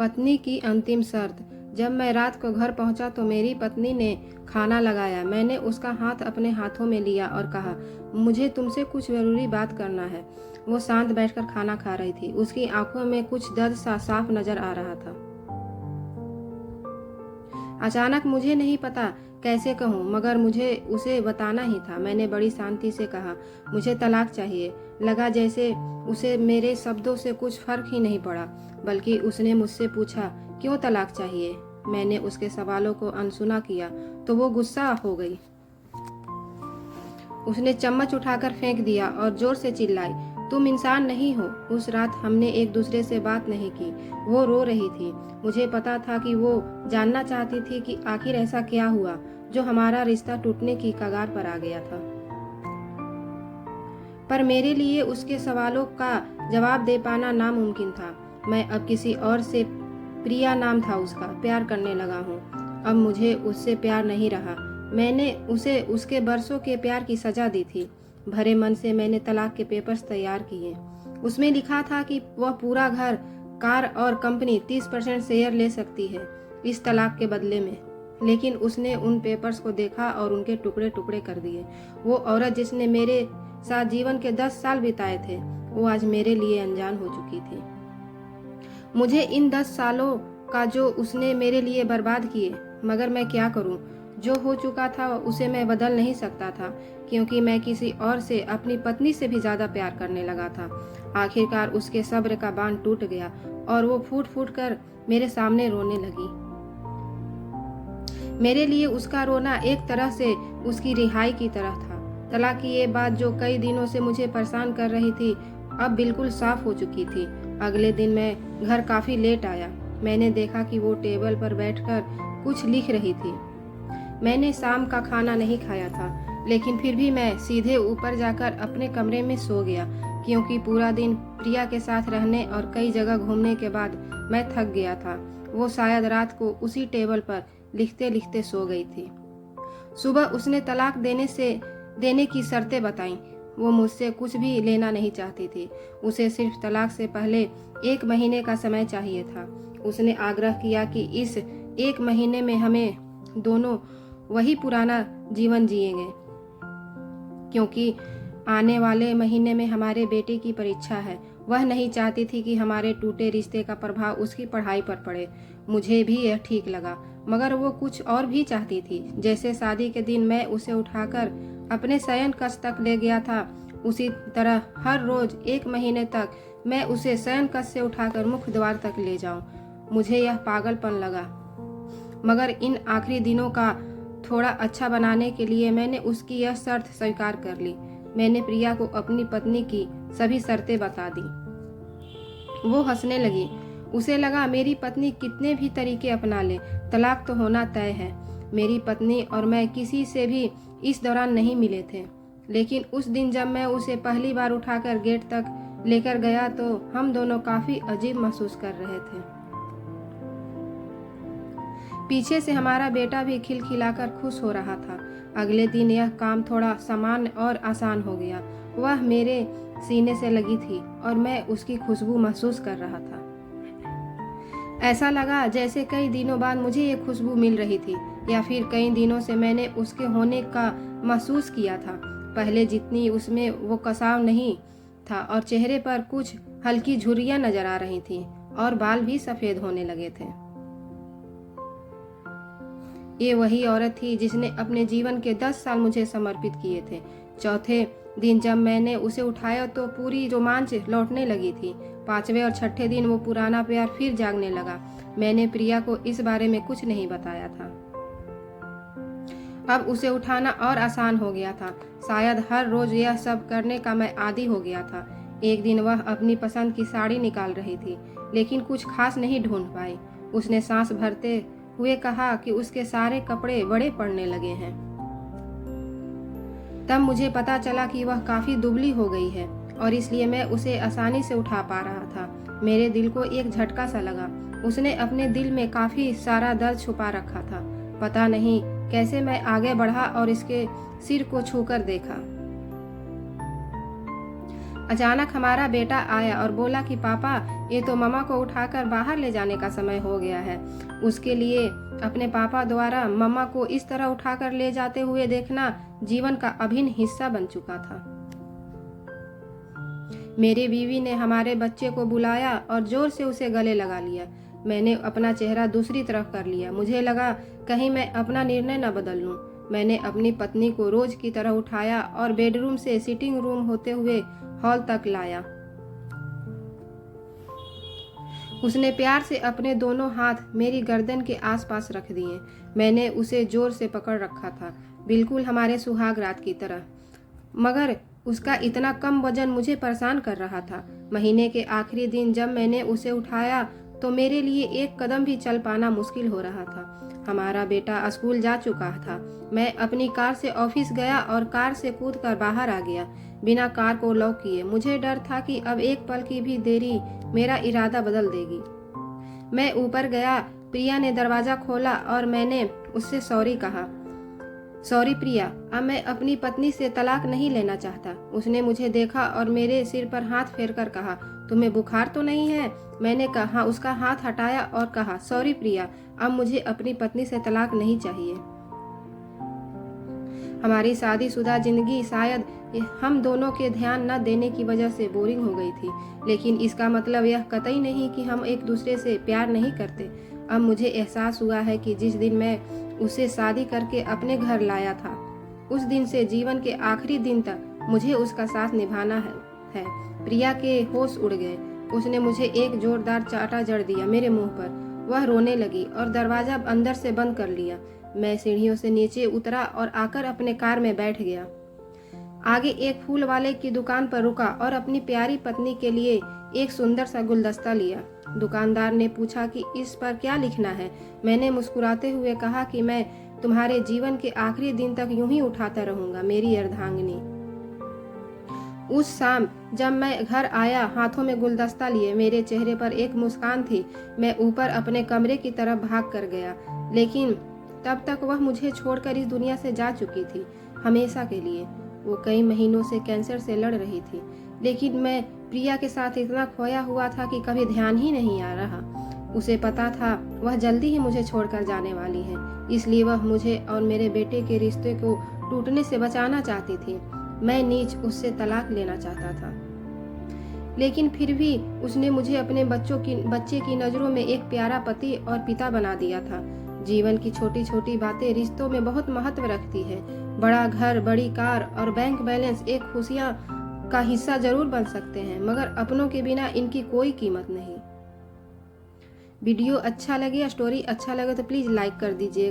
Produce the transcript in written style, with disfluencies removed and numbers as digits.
पत्नी की अंतिम शर्त। जब मैं रात को घर पहुंचा तो मेरी पत्नी ने खाना लगाया। मैंने उसका हाथ अपने हाथों में लिया और कहा, मुझे तुमसे कुछ जरूरी बात करना है। वो शांत बैठकर खाना खा रही थी। उसकी आंखों में कुछ दर्द सा साफ नजर आ रहा था। अचानक मुझे नहीं पता कैसे कहूँ, मगर मुझे उसे बताना ही था। मैंने बड़ी शांति से कहा, मुझे तलाक चाहिए। लगा जैसे उसे मेरे शब्दों से कुछ फर्क ही नहीं पड़ा, बल्कि उसने मुझसे पूछा, क्यों तलाक चाहिए? मैंने उसके सवालों को अनसुना किया तो वो गुस्सा हो गई। उसने चम्मच उठाकर फेंक दिया और जोर से चिल्लाई, तुम इंसान नहीं हो। उस रात हमने एक दूसरे से बात नहीं की। वो रो रही थी। मुझे पता था कि वो जानना चाहती थी कि आखिर ऐसा क्या हुआ जो हमारा रिश्ता टूटने की कगार पर आ गया था। पर मेरे लिए उसके सवालों का जवाब दे पाना नामुमकिन था। मैं अब किसी और से, प्रिया नाम था उसका, प्यार करने लगा हूँ। अब मुझे उससे प्यार नहीं रहा। मैंने उसे उसके बरसों के प्यार की सजा दी थी। भरे मन से मैंने तलाक के पेपर्स तैयार किए। उसमें लिखा था कि वह पूरा घर, कार और कंपनी 30% शेयर ले सकती है इस तलाक के बदले में। लेकिन उसने उन पेपर्स को देखा और उनके टुकड़े टुकड़े कर दिए। वो औरत जिसने मेरे साथ जीवन के 10 साल बिताए थे, वो आज मेरे लिए अनजान हो चुकी थी। मुझे इन 10 सालों का जो उसने मेरे लिए बर्बाद किए, मगर मैं क्या करूं? जो हो चुका था उसे मैं बदल नहीं सकता था, क्योंकि मैं किसी और से, अपनी पत्नी से भी ज्यादा प्यार करने लगा था। आखिरकार उसके सब्र का बांध टूट गया और वो फूट फूट कर मेरे सामने रोने लगी। मेरे लिए उसका रोना एक तरह से उसकी रिहाई की तरह था। तलाक की ये बात जो कई दिनों से मुझे परेशान कर रही थी, अब बिल्कुल साफ हो चुकी थी। अगले दिन मैं घर काफी लेट आया। मैंने देखा कि वो टेबल पर बैठकर कुछ लिख रही थी। मैंने शाम का खाना नहीं खाया था, लेकिन फिर भी मैं सीधे ऊपर जाकर अपने कमरे में सो गया, क्योंकि पूरा दिन प्रिया के साथ रहने और कई जगह घूमने के बाद मैं थक गया था। वो शायद रात को उसी टेबल पर लिखते लिखते सो गई थी। सुबह उसने तलाक देने की शर्तें बताईं। वो मुझसे कुछ भी लेना नहीं चाहती थी। उसे सिर्फ तलाक से पहले 1 महीने का समय चाहिए था। उसने आग्रह किया कि इस 1 महीने में हमें दोनों वही पुराना जीवन जिएंगे, क्योंकि आने वाले महीने में हमारे बेटे की परीक्षा है। वह नहीं चाहती थी कि हमारे टूटे रिश्ते का प्रभाव उसकी पढ़ाई पर पड़े। मुझे भी यह ठीक लगा, मगर वो कुछ और भी चाहती थी। जैसे शादी के दिन मैं उसे उठाकर अपने शयन कक्ष तक ले गया था, उसी तरह हर रोज 1 महीने तक मैं उसे शयन कक्ष से उठाकर मुख्य द्वार तक ले जाऊं। मुझे यह पागलपन लगा, मगर इन आखिरी दिनों का थोड़ा अच्छा बनाने के लिए मैंने उसकी यह शर्त स्वीकार कर ली। मैंने प्रिया को अपनी पत्नी की सभी शर्तें बता दी। वो हंसने लगी। उसे लगा मेरी पत्नी कितने भी तरीके अपना ले, तलाक तो होना तय है। मेरी पत्नी और मैं किसी से भी इस दौरान नहीं मिले थे, लेकिन उस दिन जब मैं उसे पहली बार उठाकर गेट तक लेकर गया तो हम दोनों काफी अजीब महसूस कर रहे थे। पीछे से हमारा बेटा भी खिलखिलाकर खुश हो रहा था। अगले दिन यह काम थोड़ा सामान्य और आसान हो गया। वह मेरे सीने से लगी थी और मैं उसकी खुशबू महसूस कर रहा था। ऐसा लगा जैसे कई दिनों बाद मुझे ये खुशबू मिल रही थी, या फिर कई दिनों से मैंने उसके होने का महसूस किया था। पहले जितनी उसमें वो कसाव नहीं था और चेहरे पर कुछ हल्की झुर्रियां नजर आ रही थीं और बाल भी सफेद होने लगे थे। ये वही औरत थी जिसने अपने जीवन के 10 साल मुझे समर्पित किए थे। चौथे दिन जब मैंने उसे उठाया तो पूरी रोमांच लौटने लगी थी। 5वें और 6ठे दिन वो पुराना प्यार फिर जागने लगा। मैंने प्रिया को इस बारे में कुछ नहीं बताया था। अब उसे उठाना और आसान हो गया था। शायद हर रोज यह सब करने का मैं आदी हो गया था। एक दिन वह अपनी पसंद की साड़ी निकाल रही थी, लेकिन कुछ खास नहीं ढूंढ पाई। उसने सांस भरते हुए कहा कि उसके सारे कपड़े बड़े पड़ने लगे हैं। तब मुझे पता चला कि वह काफी दुबली हो गई है और इसलिए मैं उसे आसानी से उठा पा रहा था। मेरे दिल को एक झटका सा लगा। उसने अपने दिल में काफी सारा दर्द छुपा रखा था। पता नहीं कैसे मैं आगे बढ़ा और इसके सिर को छूकर देखा। अचानक हमारा बेटा आया और बोला कि पापा, ये तो मम्मा को उठाकर बाहर ले जाने का समय हो गया है। उसके लिए अपने पापा द्वारा मम्मा को इस तरह उठाकर ले जाते हुए देखना जीवन का अभिन्न हिस्सा बन चुका था। मेरी बीवी ने हमारे बच्चे को बुलाया और जोर से उसे गले लगा लिया। मैंने अपना चेहरा दूसरी तरफ कर लिया। मुझे लगा कहीं मैं अपना निर्णय न बदल लूं। मैंने अपनी पत्नी को रोज की तरह उठाया और बेडरूम से सिटिंग रूम होते हुए हॉल तक लाया। उसने प्यार से अपने दोनों हाथ मेरी गर्दन के आसपास रख दिए। मैंने उसे जोर से पकड़ रखा था, बिल्कुल हमारे सुहाग रात की तरह, मगर उसका इतना कम वजन मुझे परेशान कर रहा था। महीने के आखिरी दिन जब मैंने उसे उठाया तो मेरे लिए एक कदम भी चल पाना मुश्किल हो रहा था। हमारा बेटा स्कूल जा चुका था। मैं अपनी कार से ऑफिस गया और कार से कूदकर बाहर आ गया, बिना कार को लॉक किए। मुझे डर था कि अब एक पल की भी देरी मेरा इरादा बदल देगी। मैं ऊपर गया। प्रिया ने दरवाजा खोला और मैंने उससे सॉरी कहा। सॉरी प्रिया, अब मैं अपनी पत्नी से तलाक नहीं लेना चाहता। उसने मुझे देखा और मेरे सिर पर हाथ फेरकर कहा, तुम्हें बुखार तो नहीं है? मैंने कहा, उसका हाथ हटाया और कहा, सॉरी प्रिया, अब मुझे अपनी पत्नी से तलाक नहीं चाहिए। हमारी शादीशुदा जिंदगी शायद हम दोनों के ध्यान न देने की वजह से बोरिंग हो गई थी, लेकिन इसका मतलब यह कतई नहीं कि हम एक दूसरे से प्यार नहीं करते। अब मुझे एहसास हुआ है कि जिस दिन मैं उसे शादी करके अपने घर लाया था, उस दिन से जीवन के आखिरी दिन तक मुझे उसका साथ निभाना है। प्रिया के होश उड़ गए। उसने मुझे एक जोरदार चाटा जड़ दिया मेरे मुंह पर। वह रोने लगी और दरवाजा अंदर से बंद कर लिया। मैं सीढ़ियों से नीचे उतरा और आकर अपने कार में बैठ गया। आगे एक फूल वाले की दुकान पर रुका और अपनी प्यारी पत्नी के लिए एक सुंदर सा गुलदस्ता लिया। दुकानदार ने पूछा कि इस पर क्या लिखना है। मैंने मुस्कुराते हुए कहा कि मैं तुम्हारे जीवन के आखिरी दिन तक यूं ही उठाता रहूंगा, मेरी अर्धांगिनी। उस शाम जब मैं घर आया, हाथों में गुलदस्ता लिए, मेरे चेहरे पर एक मुस्कान थी। मैं ऊपर अपने कमरे की तरफ भाग कर गया, लेकिन तब तक वह मुझे छोड़कर इस दुनिया से जा चुकी थी, हमेशा के लिए। वो कई महीनों से कैंसर से लड़ रही थी, लेकिन मैं प्रिया के साथ इतना खोया हुआ था कि कभी ध्यान ही नहीं आ रहा। उसे पता था वह जल्दी ही मुझे छोड़कर जाने वाली है, इसलिए वह मुझे और मेरे बेटे के रिश्ते को टूटने से बचाना चाहती थी। मैं नीच उससे तलाक लेना चाहता था, लेकिन फिर भी उसने मुझे अपने बच्चे की नज़रों में एक प्यारा पति और पिता बना दिया था। जीवन की छोटी छोटी बातें रिश्तों में बहुत महत्व रखती है। बड़ा घर, बड़ी कार और बैंक बैलेंस एक खुशियाँ का हिस्सा जरूर बन सकते हैं, मगर अपनों के बिना इनकी कोई कीमत नहीं। वीडियो अच्छा लगे या स्टोरी अच्छा लगे तो प्लीज़ लाइक कर दीजिएगा।